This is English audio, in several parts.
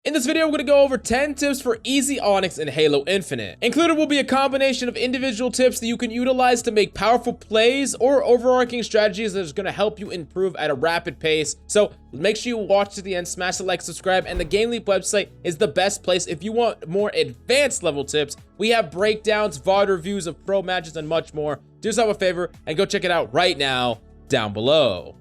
In this video, we're going to go over 10 tips for easy ONYX in Halo Infinite. Included will be a combination of individual tips that you can utilize to make powerful plays or overarching strategies that is going to help you improve at a rapid pace. So make sure you watch to the end, smash the like, subscribe, and the GameLeap website is the best place if you want more advanced level tips. We have breakdowns, VOD reviews of pro matches, and much more. Do yourself a favor and go check it out right now down below.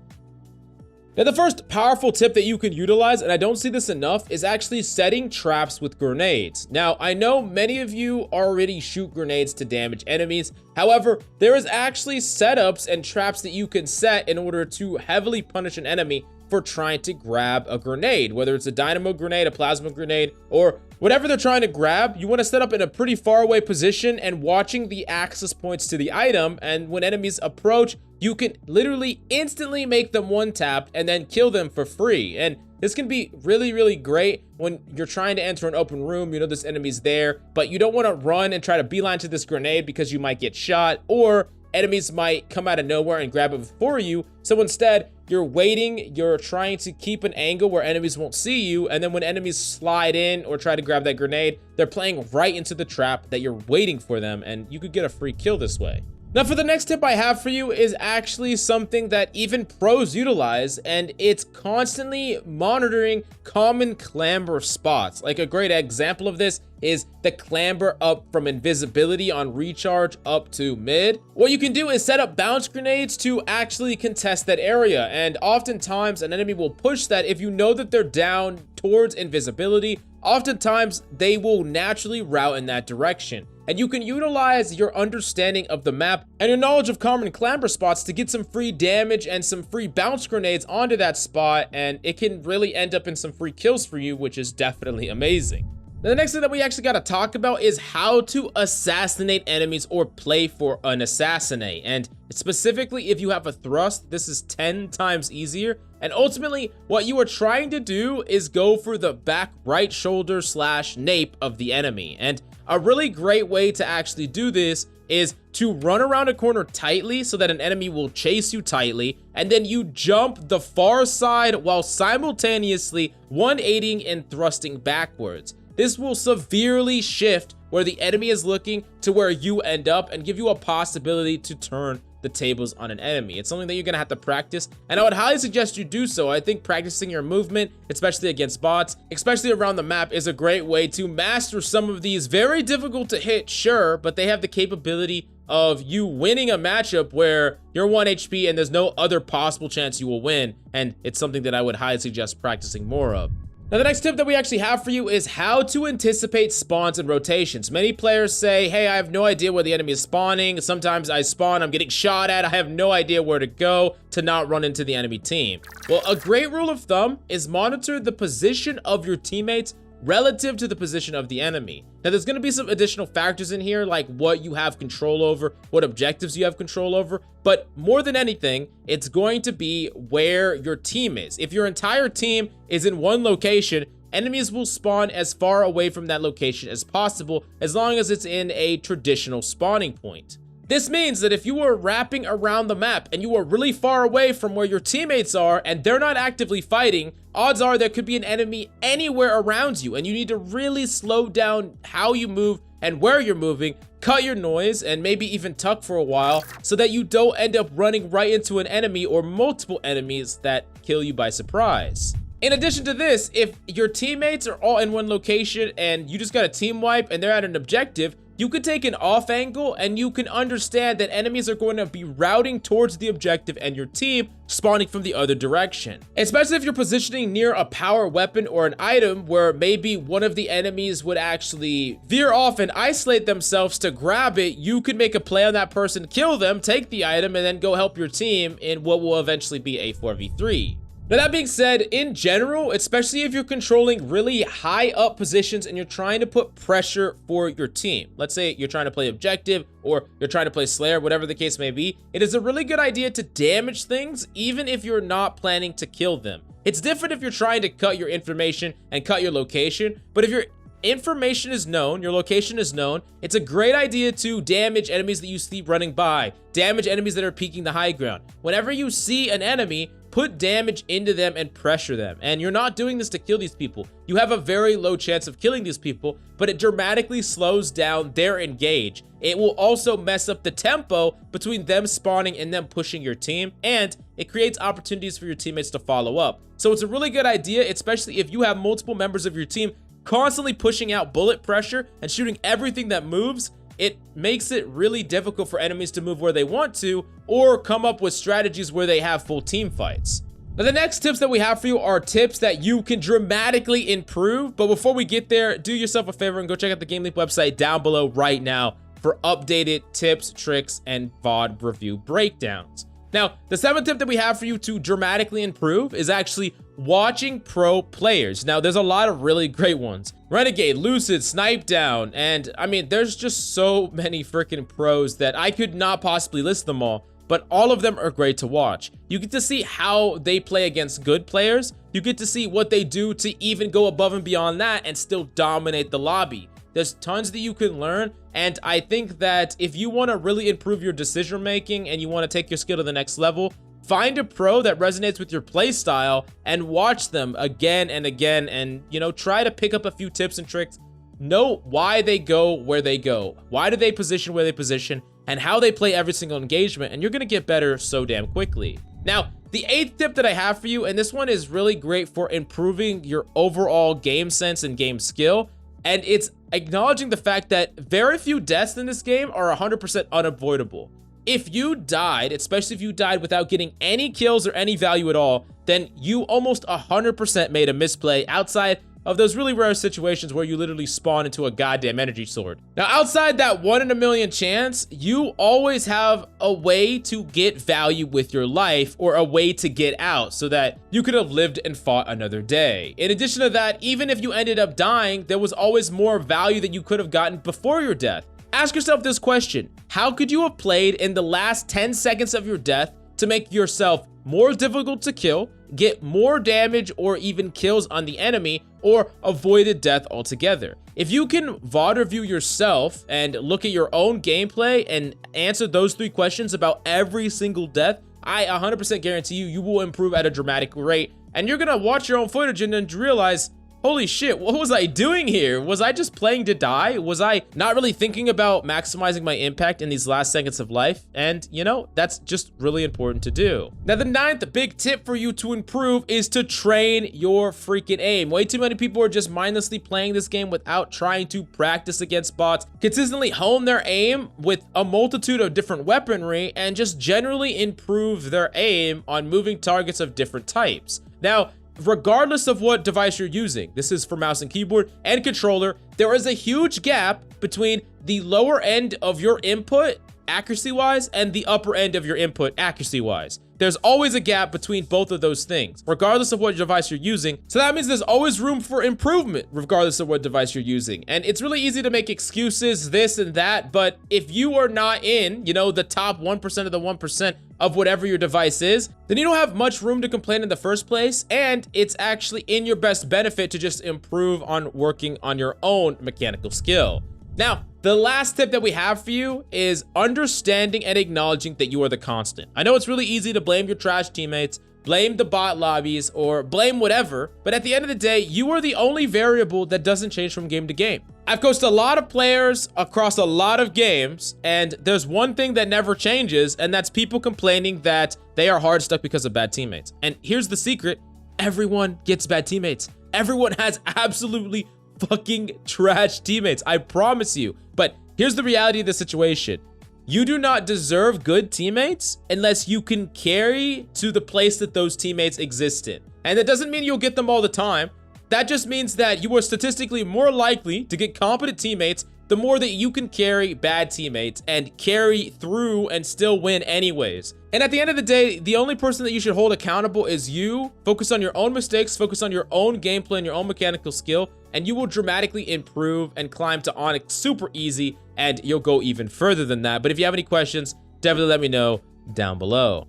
Now, the first powerful tip that you can utilize, and I don't see this enough, is actually setting traps with grenades. Now, I know many of you already shoot grenades to damage enemies. However, there is actually setups and traps that you can set in order to heavily punish an enemy for trying to grab a grenade, whether it's a dynamo grenade, a plasma grenade, or whatever they're trying to grab. You want to set up in a pretty far away position and watching the access points to the item, and when enemies approach, you can literally instantly make them one tap and then kill them for free. And this can be really great when you're trying to enter an open room. You know this enemy's there, but you don't want to run and try to beeline to this grenade because you might get shot, or enemies might come out of nowhere and grab it before you. So instead, you're waiting, you're trying to keep an angle where enemies won't see you, and then when enemies slide in or try to grab that grenade, they're playing right into the trap that you're waiting for them, and you could get a free kill this way. Now, for the next tip I have for you is actually something that even pros utilize, and it's constantly monitoring common clamber spots. Like, a great example of this is the clamber up from invisibility on recharge up to mid. What you can do is set up bounce grenades to actually contest that area, and oftentimes an enemy will push that if you know that they're down towards invisibility. Oftentimes they will naturally route in that direction, and you can utilize your understanding of the map and your knowledge of common clamber spots to get some free damage and some free bounce grenades onto that spot, and it can really end up in some free kills for you, which is definitely amazing. Now, the next thing that we actually got to talk about is how to assassinate enemies or play for an assassinate. And specifically, if you have a thrust, this is 10 times easier. And ultimately, what you are trying to do is go for the back right shoulder / nape of the enemy. And a really great way to actually do this is to run around a corner tightly so that an enemy will chase you tightly, and then you jump the far side while simultaneously 180ing and thrusting backwards. This will severely shift where the enemy is looking to where you end up and give you a possibility to turn the tables on an enemy. It's something that you're gonna have to practice, and I would highly suggest you do so. I think practicing your movement, especially against bots, especially around the map, is a great way to master some of these very difficult to hit, sure, but they have the capability of you winning a matchup where you're 1 HP and there's no other possible chance you will win, and it's something that I would highly suggest practicing more of. Now, the next tip that we actually have for you is how to anticipate spawns and rotations. Many players say, hey, I have no idea where the enemy is spawning. Sometimes I spawn, I'm getting shot at, I have no idea where to go to not run into the enemy team. Well, a great rule of thumb is monitor the position of your teammates relative to the position of the enemy. Now, there's going to be some additional factors in here, like what you have control over, what objectives you have control over, but more than anything, it's going to be where your team is. If your entire team is in one location, enemies will spawn as far away from that location as possible, as long as it's in a traditional spawning point. This means that if you are wrapping around the map and you are really far away from where your teammates are and they're not actively fighting, odds are there could be an enemy anywhere around you, and you need to really slow down how you move and where you're moving, cut your noise, and maybe even tuck for a while so that you don't end up running right into an enemy or multiple enemies that kill you by surprise. In addition to this, if your teammates are all in one location and you just got a team wipe and they're at an objective, you could take an off angle and you can understand that enemies are going to be routing towards the objective and your team spawning from the other direction. Especially if you're positioning near a power weapon or an item where maybe one of the enemies would actually veer off and isolate themselves to grab it, you could make a play on that person, kill them, take the item, and then go help your team in what will eventually be a 4v3. Now, that being said, in general, especially if you're controlling really high up positions and you're trying to put pressure for your team, let's say you're trying to play objective or you're trying to play Slayer, whatever the case may be, it is a really good idea to damage things even if you're not planning to kill them. It's different if you're trying to cut your information and cut your location, but if your information is known, your location is known, it's a great idea to damage enemies that you see running by, damage enemies that are peeking the high ground. Whenever you see an enemy, put damage into them and pressure them. And you're not doing this to kill these people. You have a very low chance of killing these people, but it dramatically slows down their engage. It will also mess up the tempo between them spawning and them pushing your team, and it creates opportunities for your teammates to follow up. So it's a really good idea, especially if you have multiple members of your team constantly pushing out bullet pressure and shooting everything that moves. It makes it really difficult for enemies to move where they want to, or come up with strategies where they have full team fights. Now, the next tips that we have for you are tips that you can dramatically improve. But before we get there, do yourself a favor and go check out the GameLeap website down below right now for updated tips, tricks, and VOD review breakdowns. Now, the 7th tip that we have for you to dramatically improve is actually watching pro players. Now, there's a lot of really great ones. Renegade, Lucid, Snipe Down, and I mean, there's just so many freaking pros that I could not possibly list them all, but all of them are great to watch. You get to see how they play against good players. You get to see what they do to even go above and beyond that and still dominate the lobby. There's tons that you can learn, and I think that if you want to really improve your decision making and you want to take your skill to the next level, find a pro that resonates with your play style and watch them again and again, and try to pick up a few tips and tricks. Know why they go where they go, why do they position where they position, and how they play every single engagement, and you're gonna get better so damn quickly. Now, the 8th tip that I have for you, and this one is really great for improving your overall game sense and game skill, and it's acknowledging the fact that very few deaths in this game are 100% unavoidable. If you died, especially if you died without getting any kills or any value at all, then you almost 100% made a misplay outside of those really rare situations where you literally spawn into a goddamn energy sword. Now, outside that 1 in a million chance, you always have a way to get value with your life, or a way to get out so that you could have lived and fought another day. In addition to that, even if you ended up dying, there was always more value that you could have gotten before your death. Ask yourself this question: how could you have played in the last 10 seconds of your death to make yourself more difficult to kill, get more damage or even kills on the enemy, or avoided death altogether? If you can VOD review yourself and look at your own gameplay and answer those 3 questions about every single death, I 100% guarantee you will improve at a dramatic rate. And you're gonna watch your own footage and then realize, holy shit, what was I doing here? Was I just playing to die? Was I not really thinking about maximizing my impact in these last seconds of life? And that's just really important to do. Now, the 9th big tip for you to improve is to train your freaking aim. Way too many people are just mindlessly playing this game without trying to practice against bots, consistently hone their aim with a multitude of different weaponry, and just generally improve their aim on moving targets of different types. Now, regardless of what device you're using, this is for mouse and keyboard and controller, there is a huge gap between the lower end of your input accuracy-wise and the upper end of your input accuracy-wise. There's always a gap between both of those things, regardless of what device you're using. So that means there's always room for improvement, regardless of what device you're using. And it's really easy to make excuses, this and that, but if you are not in, the top 1% of the 1% of whatever your device is, then you don't have much room to complain in the first place, and it's actually in your best benefit to just improve on working on your own mechanical skill. Now, the last tip that we have for you is understanding and acknowledging that you are the constant. I know it's really easy to blame your trash teammates, blame the bot lobbies, or blame whatever, but at the end of the day, you are the only variable that doesn't change from game to game. I've coached a lot of players across a lot of games, and there's one thing that never changes, and that's people complaining that they are hard stuck because of bad teammates. And here's the secret: everyone gets bad teammates. Everyone has absolutely fucking trash teammates, I promise you. But here's the reality of the situation: you do not deserve good teammates unless you can carry to the place that those teammates exist in. And that doesn't mean you'll get them all the time. That just means that you are statistically more likely to get competent teammates the more that you can carry bad teammates and carry through and still win anyways. And at the end of the day, the only person that you should hold accountable is you. Focus on your own mistakes, focus on your own gameplay and your own mechanical skill, and you will dramatically improve and climb to ONYX super easy, and you'll go even further than that. But if you have any questions, definitely let me know down below.